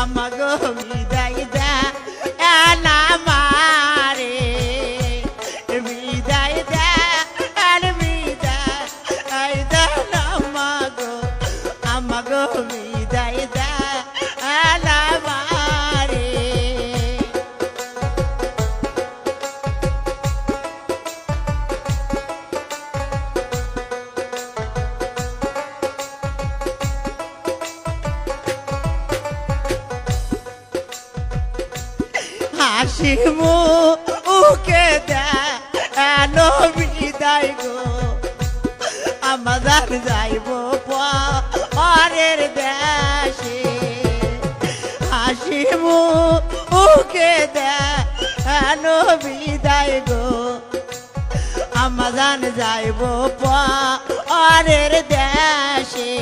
আমাগো বিদায় দা এলা মারে বিদায় দা আর বিদায় দা আমাগো বিদায় দা এলা মারে হাসি মুখে দেলো বিদায় গো আমাদের যাইব পরের দেশে হাসি মুখে দেলো বিদায় গো আমাদের যাইব পরের দেশে